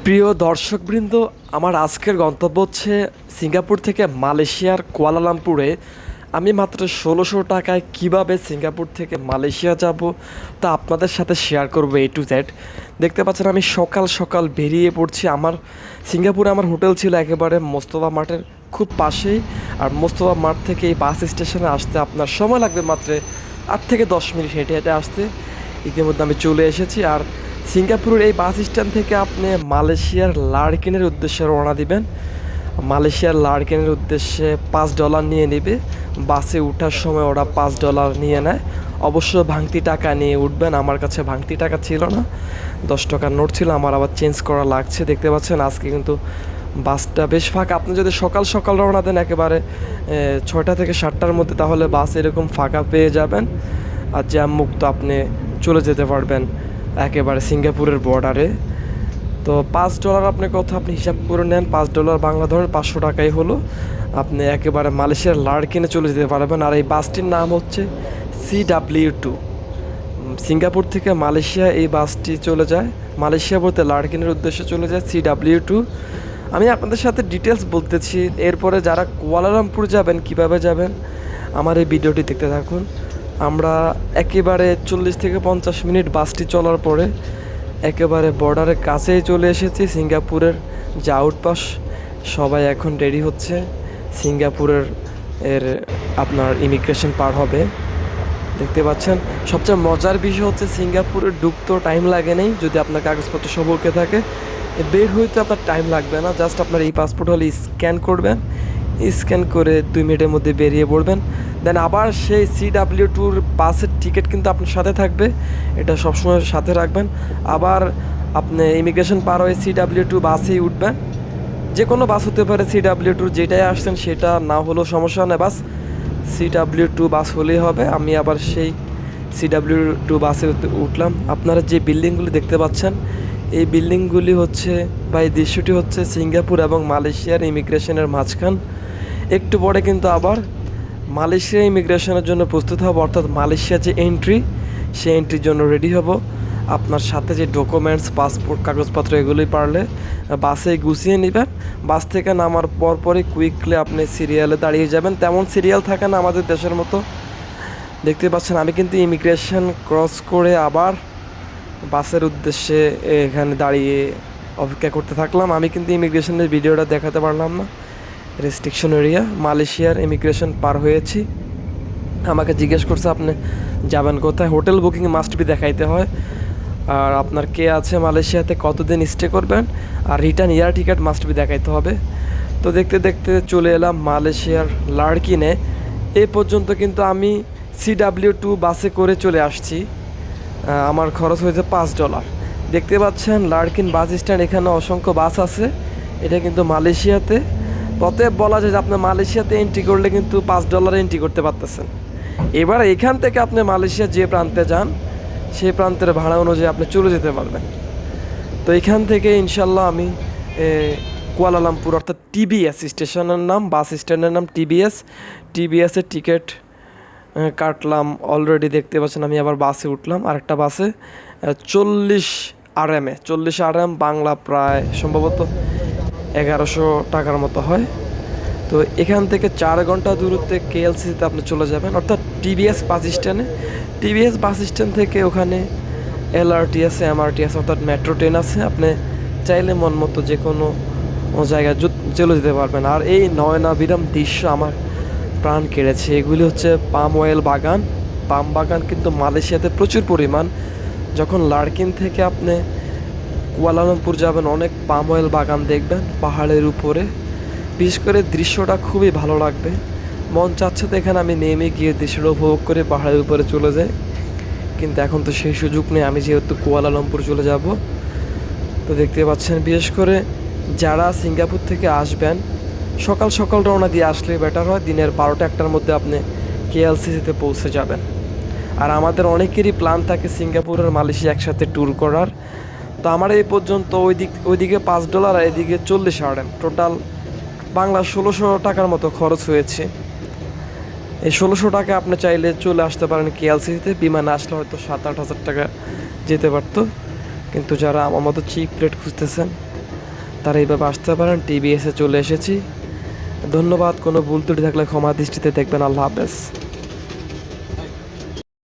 প্রিয় দর্শকবৃন্দ, আমার আজকের গন্তব্য হচ্ছে সিঙ্গাপুর থেকে মালয়েশিয়ার কুয়ালালামপুরে। আমি মাত্র ১৬০০ টাকায় কিভাবে সিঙ্গাপুর থেকে মালয়েশিয়া যাব তা আপনাদের সাথে শেয়ার করব A to Z। দেখতে পাচ্ছেন আমি সকাল সকাল বেরিয়ে পড়ছি। সিঙ্গাপুরে আমার হোটেল ছিল একেবারে মোস্তফা মার্টের খুব পাশেই। আর মোস্তফা মার্ট থেকে এই বাস স্টেশনে আসতে আপনার সময় লাগবে মাত্র ৮ থেকে ১০ মিনিট হেঁটে হেঁটে আসতে। ইতিমধ্যে আমি চলে এসেছি। আর সিঙ্গাপুরের এই বাস স্ট্যান্ড থেকে আপনি মালয়েশিয়ার লারকেনের উদ্দেশ্যে রওনা দিবেন। মালয়েশিয়ার লারকেনের উদ্দেশ্যে $5 নিয়ে নেবে। বাসে ওঠার সময় ওরা $5 নিয়ে নেয়। অবশ্য ভাঙতি টাকা নিয়ে উঠবেন। আমার কাছে ভাঙতি টাকা ছিল না, 10 টাকার নোট ছিল। আমার আবার চেঞ্জ করা লাগছে। দেখতে পাচ্ছেন আজকে কিন্তু বাসটা বেশ ফাঁকা। আপনি যদি সকাল সকাল রওনা দেন একেবারে 6টা থেকে 7টার মধ্যে, তাহলে বাস এরকম ফাঁকা পেয়ে যাবেন। আর জ্যাম মুক্ত আপনি চলে যেতে পারবেন একেবারে সিঙ্গাপুরের বর্ডারে। তো $5 আপনি আপনি হিসাব করে নেন, $5 বাংলা ধরেন 500 টাকাই হলো। আপনি একেবারে মালয়েশিয়ার লারকেনে চলে যেতে পারবেন। আর এই বাসটির নাম হচ্ছে CW2। সিঙ্গাপুর থেকে মালয়েশিয়া এই বাসটি চলে যায়, মালয়েশিয়া বলতে লারকেনের উদ্দেশ্যে চলে যায় CW2। আমি আপনাদের সাথে ডিটেলস বলতেছি। এরপরে যারা কুয়ালালামপুর যাবেন কিভাবে যাবেন আমার এই ভিডিওটি দেখতে থাকুন। আমরা একেবারে 40 থেকে 50 মিনিট বাসটি চলার পরে একেবারে বর্ডারের কাছেই চলে এসেছি। সিঙ্গাপুরের যে আউটপাস, সবাই এখন রেডি হচ্ছে সিঙ্গাপুরের আপনার ইমিগ্রেশন পার হবে। দেখতে পাচ্ছেন সবচেয়ে মজার বিষয় হচ্ছে সিঙ্গাপুরে ঢুকতেও টাইম লাগে নেই যদি আপনার কাগজপত্র সব ওকে থাকে। বের হইতে আপনার টাইম লাগবে না, জাস্ট আপনার এই পাসপোর্ট হলে স্ক্যান করবেন, স্ক্যান করে 2 মিনিটের মধ্যে বেরিয়ে পড়বেন। দেন আবার সেই CW2 বাসের টিকিট কিন্তু আপনার সাথে থাকবে, এটা সবসময় সাথে রাখবেন। আবার আপনি ইমিগ্রেশন পার হয়ে CW2 বাসেই উঠবেন। যে কোনো বাস হতে পারে, CW2 যেটাই আসছেন সেটা না হলেও সমস্যা নেই, বাস CW2 বাস হলেই হবে। আমি আবার সেই CW2 বাসে উঠলাম। আপনারা যে বিল্ডিংগুলি দেখতে পাচ্ছেন এই বিল্ডিংগুলি হচ্ছে বা এই দৃশ্যটি হচ্ছে সিঙ্গাপুর এবং মালয়েশিয়ার ইমিগ্রেশনের মাঝখান। একটু পরে কিন্তু আবার মালয়েশিয়া ইমিগ্রেশনের জন্য প্রস্তুত হব, অর্থাৎ মালয়েশিয়া যে এন্ট্রি, সেই এন্ট্রির জন্য রেডি হব। আপনার সাথে যে ডকুমেন্টস, পাসপোর্ট, কাগজপত্র এগুলোই পারলে বাসে গুছিয়ে নেবেন। বাস থেকে নামার পরই কুইকলি আপনি সিরিয়ালে দাঁড়িয়ে যাবেন। তেমন সিরিয়াল থাকে না আমাদের দেশের মতো। দেখতে পাচ্ছেন আমি কিন্তু ইমিগ্রেশন ক্রস করে আবার বাসের উদ্দেশ্যে এখানে দাঁড়িয়ে অপেক্ষা করতে থাকলাম। আমি কিন্তু ইমিগ্রেশনের ভিডিওটা দেখাতে পারলাম না, রেস্ট্রিকশন এরিয়া। মালয়েশিয়ার ইমিগ্রেশন পার হয়েছি। আমাকে জিজ্ঞেস করছে আপনি যাবেন কোথায়। হোটেল বুকিং মাস্ট বি দেখাইতে হয়, আর আপনার কে আছে মালয়েশিয়াতে, কতদিন স্টে করবেন, আর return air ticket must be দেখাইতে হবে। তো দেখতে দেখতে চলে এলাম মালয়েশিয়ার লারকেনে। এই পর্যন্ত কিন্তু আমি CW2 বাসে করে চলে আসছি। আমার খরচ হয়েছে $5। দেখতে পাচ্ছেন লারকেন বাস স্ট্যান্ড, এখানে অসংখ্য বাস আছে। এটা কিন্তু মালয়েশিয়াতে। অতএব বলা যায় যে আপনি মালয়েশিয়াতে এন্ট্রি করলে কিন্তু $5 এন্ট্রি করতে পারতেছেন। এবার এখান থেকে আপনি মালয়েশিয়া যে প্রান্তে যান সেই প্রান্তের ভাড়া অনুযায়ী আপনি চলে যেতে পারবেন। তো এখান থেকে ইনশাল্লাহ আমি কুয়ালালামপুর অর্থাৎ TBS স্টেশনের নাম, বাস স্ট্যান্ডের নাম TBSের টিকিট কাটলাম অলরেডি। দেখতে পাচ্ছেন আমি আবার বাসে উঠলাম, আরেকটা বাসে 40 RM বাংলা প্রায় সম্ভবত 1100 টাকার মতো হয়। তো এখান থেকে 4 ঘন্টা দূরত্বে KLCতে আপনি চলে যাবেন, অর্থাৎ TBS বাস স্ট্যান্ডে। TBS বাস স্ট্যান্ড থেকে ওখানে LRT আছে, MRT আছে, অর্থাৎ মেট্রো ট্রেন আছে। আপনি চাইলে মন মতো যে কোনো জায়গায় চলে যেতে পারবেন। আর এই নয়নাভিরাম দৃশ্য আমার প্রাণ কেড়েছে। এগুলি হচ্ছে পাম অয়েল বাগান। পাম বাগান কিন্তু মালয়েশিয়াতে প্রচুর পরিমাণ। যখন লারকেন থেকে আপনি কুয়ালালামপুর যাবেন অনেক পাম অয়েল বাগান দেখবেন পাহাড়ের উপরে। বিশেষ করে দৃশ্যটা খুবই ভালো লাগবে। মন চাচ্ছে তো এখানে আমি নেমে গিয়ে দৃশ্যটা উপভোগ করে পাহাড়ের উপরে চলে যাই, কিন্তু এখন তো সেই সুযোগ নেই, আমি যেহেতু কুয়ালালামপুর চলে যাব। তো দেখতে পাচ্ছেন বিশেষ করে যারা সিঙ্গাপুর থেকে আসবেন সকাল সকাল রওনা দিয়ে আসলে বেটার হয়। দিনের 12টা-1টার মধ্যে আপনি KLCতে পৌঁছে যাবেন। আর আমাদের অনেকেরই প্ল্যান থাকে সিঙ্গাপুর আর মালয়েশিয়া একসাথে ট্যুর করার। তো আমার এই পর্যন্ত ওইদিকে $5 আর এদিকে 40 RM, টোটাল বাংলা 1600 টাকার মতো খরচ হয়েছে। এই 1600 টাকা আপনি চাইলে চলে আসতে পারেন KLCতে। বিমানে আসলে হয়তো 7-8 হাজার টাকা যেতে পারতো, কিন্তু যারা আমার মতো চিপ রেট খুঁজতেছেন তারা এইভাবে আসতে পারেন। টিবিএসে চলে এসেছি। ধন্যবাদ। কোনো ভুল ত্রুটি থাকলে ক্ষমা দৃষ্টিতে দেখবেন। আল্লাহ হাফেজ।